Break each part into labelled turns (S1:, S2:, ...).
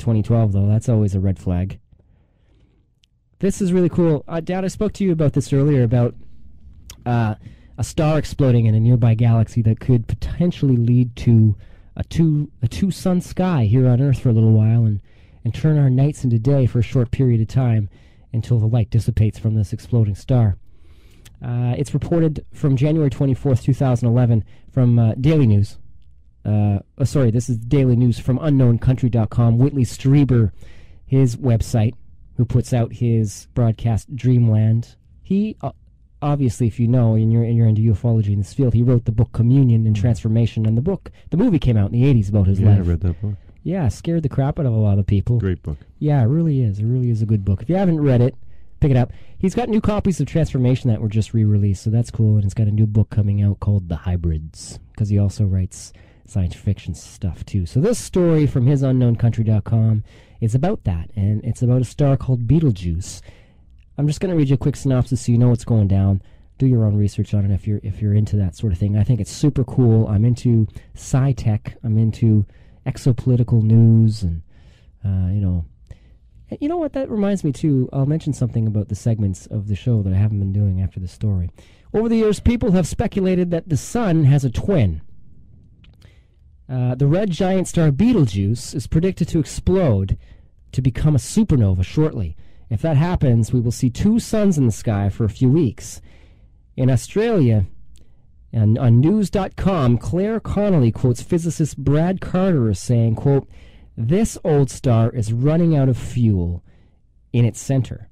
S1: 2012, though. That's always a red flag. This is really cool. Dad, I spoke to you about this earlier, about a star exploding in a nearby galaxy that could potentially lead to a two-sun sky here on Earth for a little while and turn our nights into day for a short period of time until the light dissipates from this exploding star. It's reported from January 24th, 2011 from Daily News. This is Daily News from unknowncountry.com. Whitley Strieber, his website, who puts out his broadcast Dreamland. He, obviously, if you know, and you're into ufology in this field, he wrote the book Communion and Transformation, and the movie came out in the 80s about his life.
S2: Yeah, I read that book.
S1: Yeah, scared the crap out of a lot of people.
S2: Great book.
S1: Yeah, it really is. It really is a good book. If you haven't read it, pick it up. He's got new copies of Transformation that were just re-released, so that's cool, and he's got a new book coming out called The Hybrids, because he also writes science fiction stuff, too. So this story from his unknowncountry.com is about that, and it's about a star called Betelgeuse. I'm just going to read you a quick synopsis so you know what's going down. Do your own research on it if you're into that sort of thing. I think it's super cool. I'm into sci-tech. I'm into exopolitical news, and you know what, that reminds me too. I'll mention something about the segments of the show that I haven't been doing after the story. Over the years, people have speculated that the sun has a twin. The red giant star Betelgeuse is predicted to explode to become a supernova shortly. If that happens, we will see two suns in the sky for a few weeks. In Australia, and on news.com, Claire Connolly quotes physicist Brad Carter as saying, quote, "This old star is running out of fuel in its center.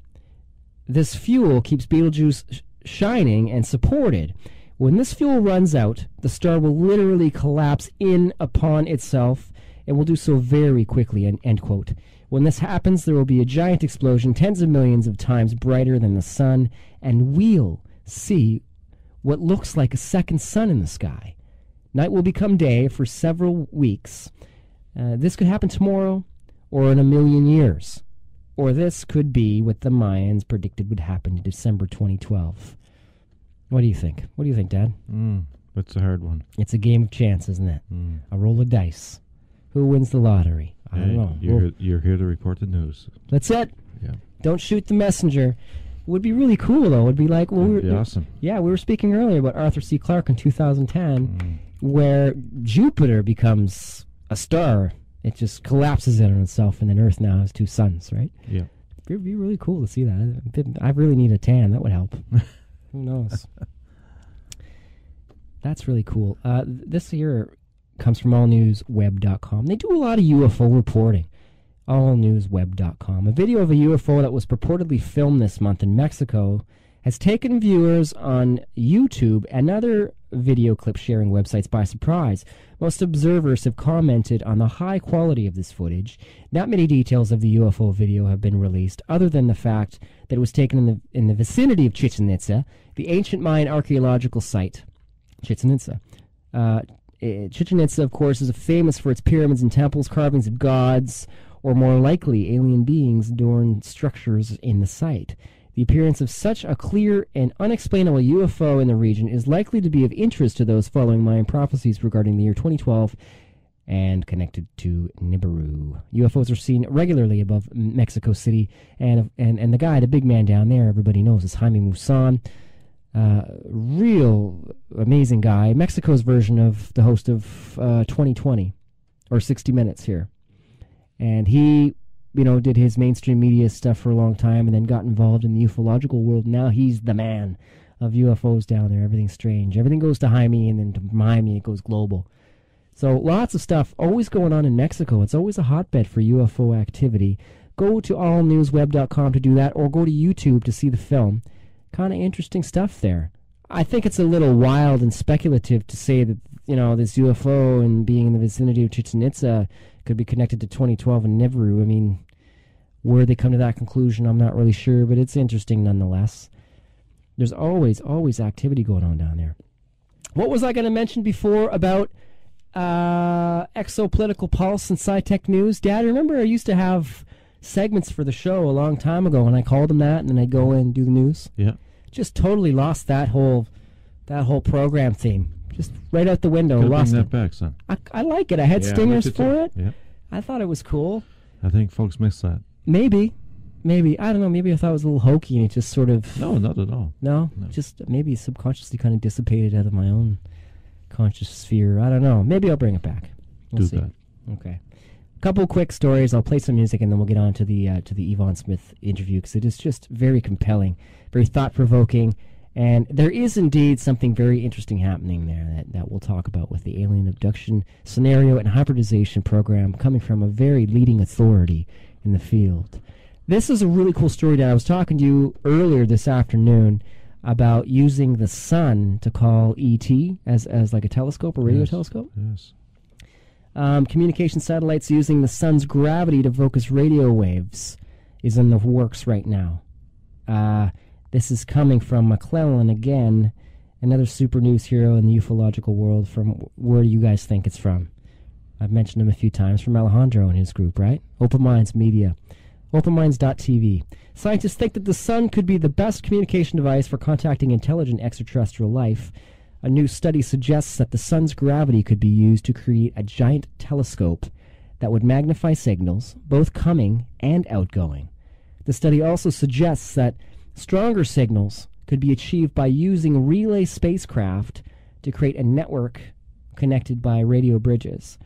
S1: This fuel keeps Betelgeuse shining and supported. When this fuel runs out, the star will literally collapse in upon itself and will do so very quickly," end quote. "When this happens, there will be a giant explosion tens of millions of times brighter than the sun, and we'll see what looks like a second sun in the sky. Night will become day for several weeks. This could happen tomorrow or in a million years. Or this could be what the Mayans predicted would happen in December 2012. What do you think? What do you think, Dad?
S2: That's a hard one.
S1: It's a game of chance, isn't it? A roll of dice. Who wins the lottery? I don't know.
S2: You're here to report the news.
S1: That's it.
S2: Yeah.
S1: Don't shoot the messenger. It would be really cool, though. It would be like... Well,
S2: That'd be awesome.
S1: Yeah, we were speaking earlier about Arthur C. Clarke in 2010, where Jupiter becomes a star. It just collapses in on itself, and then Earth now has two suns, right?
S2: Yeah.
S1: It would be really cool to see that. I really need a tan. That would help. Who knows? That's really cool. This here comes from allnewsweb.com. They do a lot of UFO reporting. Allnewsweb.com. A video of a UFO that was purportedly filmed this month in Mexico has taken viewers on YouTube and other video clip sharing websites by surprise. Most observers have commented on the high quality of this footage. Not many details of the UFO video have been released, other than the fact that it was taken in the vicinity of Chichen Itza, the ancient Mayan archaeological site. Chichen Itza. Chichen Itza, of course, is famous for its pyramids and temples, carvings of gods, or more likely alien beings adorned structures in the site. The appearance of such a clear and unexplainable UFO in the region is likely to be of interest to those following Mayan prophecies regarding the year 2012 and connected to Nibiru. UFOs are seen regularly above Mexico City, and the guy, the big man down there, everybody knows, is Jaime Maussan. Real amazing guy. Mexico's version of the host of 2020, or 60 Minutes here. And he, did his mainstream media stuff for a long time and then got involved in the ufological world. Now he's the man of UFOs down there. Everything's strange. Everything goes to Jaime, and then to Miami it goes global. So lots of stuff always going on in Mexico. It's always a hotbed for UFO activity. Go to allnewsweb.com to do that, or go to YouTube to see the film. Kind of interesting stuff there. I think it's a little wild and speculative to say that, this UFO and being in the vicinity of Chichen Itza could be connected to 2012 and Nibiru. I mean, where they come to that conclusion, I'm not really sure, but it's interesting nonetheless. There's always activity going on down there. What was I going to mention before about exopolitical pulse and sci-tech news? Dad, remember I used to have segments for the show a long time ago, and I called them that, and then I'd go in and do the news?
S2: Yeah.
S1: Just totally lost that whole program theme. Just right out the window.
S2: Could
S1: lost
S2: bring
S1: it.
S2: That back, son.
S1: I like it. I had stingers for it.
S2: Yeah.
S1: I thought it was cool.
S2: I think folks miss that.
S1: Maybe. I don't know. Maybe I thought it was a little hokey and it just sort of...
S2: No, not at all.
S1: No? Just maybe subconsciously kind of dissipated out of my own conscious sphere. I don't know. Maybe I'll bring it back. We'll see.
S2: Do that.
S1: Okay. A couple quick stories. I'll play some music and then we'll get on to the Yvonne Smith interview because it is just very compelling, very thought-provoking, and there is indeed something very interesting happening there that we'll talk about with the alien abduction scenario and hybridization program coming from a very leading authority in the field. This is a really cool story that I was talking to you earlier this afternoon about using the sun to call ET as like a telescope, a radio telescope.
S2: Yes.
S1: Communication satellites using the sun's gravity to focus radio waves is in the works right now. This is coming from McClellan again, another super news hero in the ufological world. From where do you guys think it's from? I've mentioned him a few times, from Alejandro and his group, right? Open Minds Media. OpenMinds.tv. Scientists think that the sun could be the best communication device for contacting intelligent extraterrestrial life. A new study suggests that the sun's gravity could be used to create a giant telescope that would magnify signals, both coming and outgoing. The study also suggests that stronger signals could be achieved by using relay spacecraft to create a network connected by radio bridges.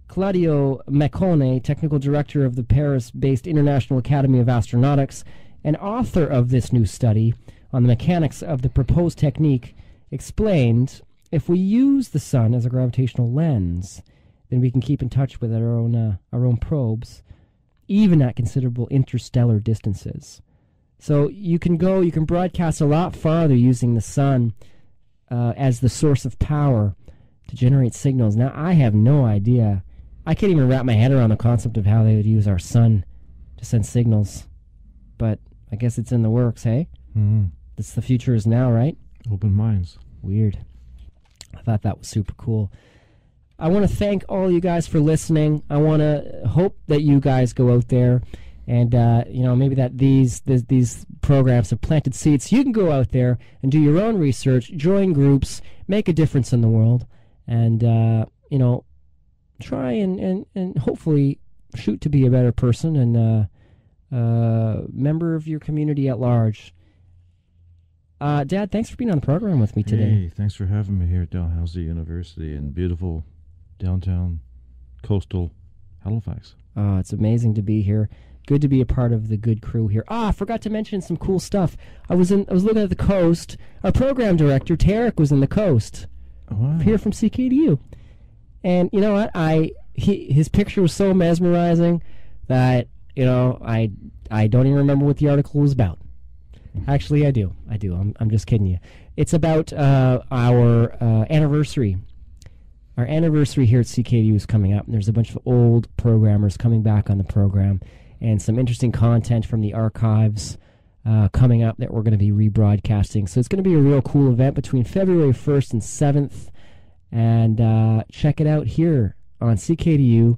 S1: Claudio Meccone, technical director of the Paris-based International Academy of Astronautics and author of this new study on the mechanics of the proposed technique, explained, if we use the sun as a gravitational lens, then we can keep in touch with our own probes, even at considerable interstellar distances. So you can broadcast a lot farther using the sun as the source of power to generate signals. Now, I have no idea. I can't even wrap my head around the concept of how they would use our sun to send signals. But I guess it's in the works, hey?
S2: Mm-hmm.
S1: That's the future is now, right?
S2: Open minds.
S1: Weird. I thought that was super cool. I want to thank all you guys for listening. I want to hope that you guys go out there and, maybe that these programs have planted seeds. You can go out there and do your own research, join groups, make a difference in the world, and, try and hopefully shoot to be a better person and member of your community at large. Dad, thanks for being on the program with me today.
S2: Hey, thanks for having me here at Dalhousie University in beautiful downtown coastal Halifax.
S1: It's amazing to be here. Good to be a part of the good crew here. I forgot to mention some cool stuff. I was looking at the coast. Our program director, Tarek, was in the coast.
S2: Oh, wow.
S1: Here from CKDU. And you know what? His picture was so mesmerizing that, I don't even remember what the article was about. Actually, I do. I'm just kidding you. It's about our anniversary. Our anniversary here at CKDU is coming up, and there's a bunch of old programmers coming back on the program, and some interesting content from the archives coming up that we're going to be rebroadcasting. So it's going to be a real cool event between February 1st and 7th, and check it out here on CKDU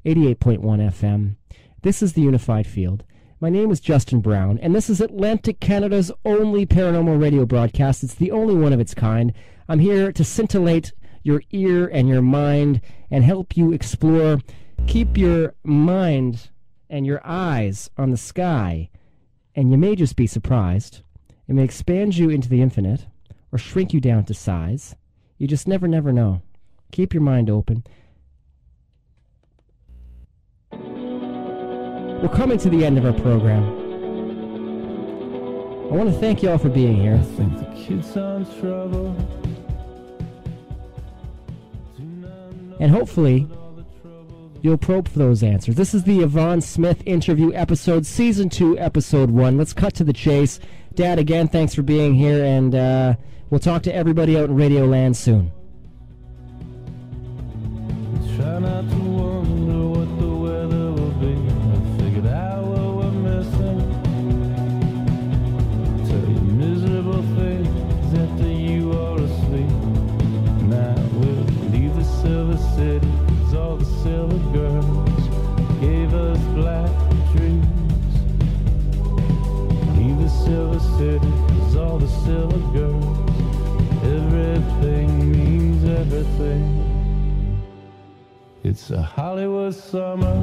S1: 88.1 FM. This is the Unified Field. My name is Justin Brown, and this is Atlantic Canada's only paranormal radio broadcast. It's the only one of its kind. I'm here to scintillate your ear and your mind and help you explore. Keep your mind and your eyes on the sky, and you may just be surprised. It may expand you into the infinite or shrink you down to size. You just never know. Keep your mind open. We're coming to the end of our program. I want to thank you all for being here.
S3: I think the kid's on trouble.
S1: And hopefully, you'll probe for those answers. This is the Yvonne Smith interview episode, Season 2, Episode 1. Let's cut to the chase. Dad, again, thanks for being here, and we'll talk to everybody out in Radio Land soon.
S3: Try not to wonder what the weather will be. I figured out what we're missing. Tell you miserable things after you are asleep. Now we'll leave the silver city, 'cause all the silver girls gave us black dreams. Leave the silver city, 'cause all the silver girls, everything means everything. It's a Hollywood summer.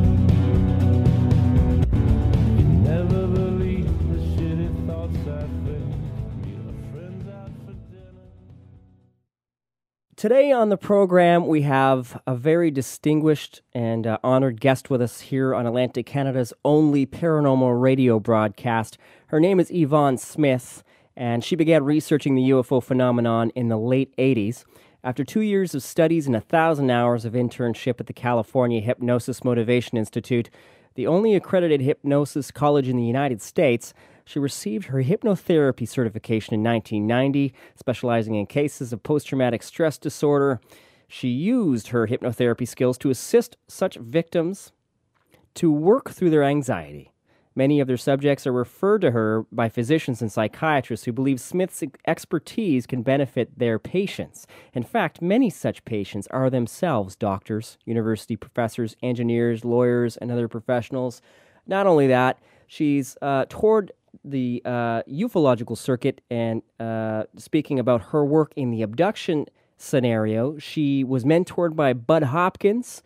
S1: Today on the program, we have a very distinguished and honored guest with us here on Atlantic Canada's only paranormal radio broadcast. Her name is Yvonne Smith, and she began researching the UFO phenomenon in the late 80s. After 2 years of studies and 1,000 hours of internship at the California Hypnosis Motivation Institute, the only accredited hypnosis college in the United States, she received her hypnotherapy certification in 1990, specializing in cases of post-traumatic stress disorder. She used her hypnotherapy skills to assist such victims to work through their anxiety. Many of their subjects are referred to her by physicians and psychiatrists who believe Smith's expertise can benefit their patients. In fact, many such patients are themselves doctors, university professors, engineers, lawyers, and other professionals. Not only that, she's toured the ufological circuit, and speaking about her work in the abduction scenario, she was mentored by Budd Hopkins,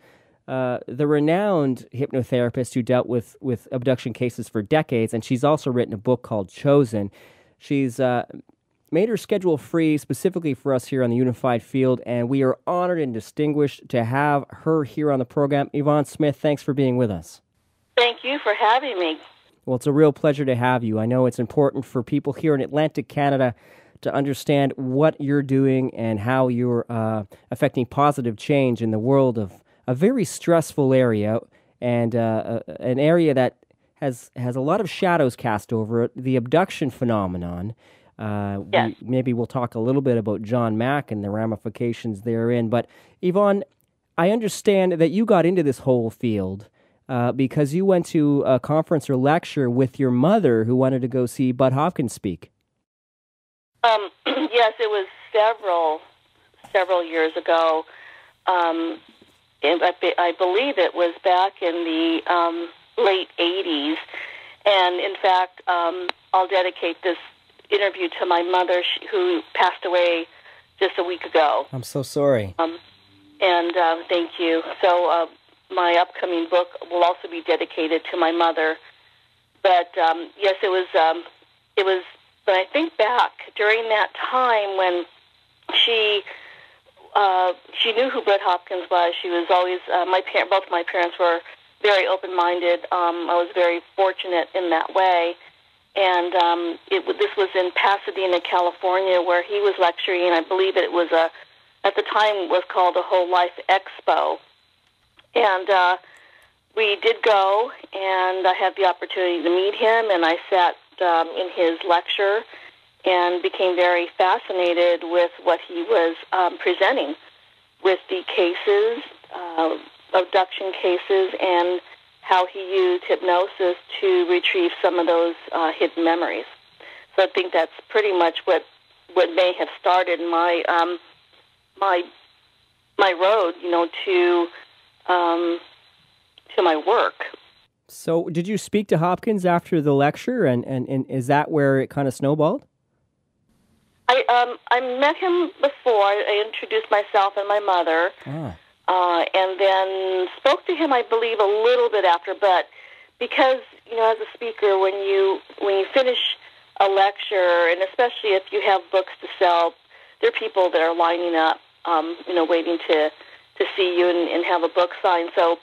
S1: the renowned hypnotherapist who dealt with abduction cases for decades, and she's also written a book called Chosen. She's made her schedule free specifically for us here on the Unified Field, and we are honored and distinguished to have her here on the program. Yvonne Smith, thanks for being with us.
S4: Thank you for having me.
S1: Well, it's a real pleasure to have you. I know it's important for people here in Atlantic Canada to understand what you're doing and how you're affecting positive change in the world of a very stressful area, and an area that has a lot of shadows cast over it, the abduction phenomenon.
S4: Yes.
S1: Maybe we'll talk a little bit about John Mack and the ramifications therein. But Yvonne, I understand that you got into this whole field because you went to a conference or lecture with your mother who wanted to go see Budd Hopkins speak.
S4: Yes, it was several years ago. And I believe it was back in the late 80s. And in fact, I'll dedicate this interview to my mother, who passed away just a week ago.
S1: I'm so sorry.
S4: And thank you. So my upcoming book will also be dedicated to my mother. But yes, it was. When I think back during that time when she knew who Budd Hopkins was. She was always both my parents were very open-minded. I was very fortunate in that way. And this was in Pasadena, California, where he was lecturing. I believe it was at the time was called a Whole Life Expo. And we did go, and I had the opportunity to meet him, and I sat in his lecture and became very fascinated with what he was presenting with the cases, abduction cases, and how he used hypnosis to retrieve some of those hidden memories. So I think that's pretty much what may have started my my road, to my work.
S1: So did you speak to Hopkins after the lecture, and is that where it kind of snowballed?
S4: I met him before. I introduced myself and my mother, and then spoke to him, I believe, a little bit after. But because, as a speaker, when you finish a lecture, and especially if you have books to sell, there are people that are lining up, waiting to see you and have a book signed. So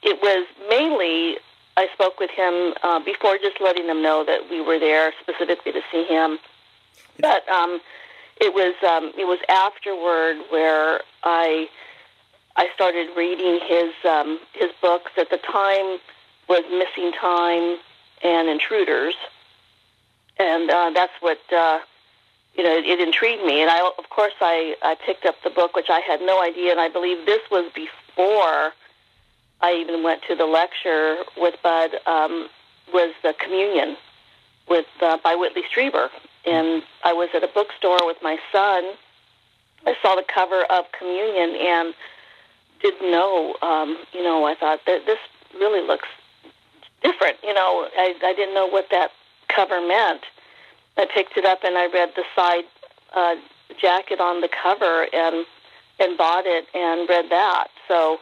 S4: it was mainly, I spoke with him before, just letting them know that we were there specifically to see him. But it was afterward where I started reading his books. At the time was Missing Time and Intruders, and that's what it intrigued me. And I picked up the book, which I had no idea, and I believe this was before I even went to the lecture with Budd, was the Communion by Whitley Strieber. And I was at a bookstore with my son. I saw the cover of Communion and didn't know, I thought that this really looks different. I didn't know what that cover meant. I picked it up and I read the side jacket on the cover and bought it and read that. So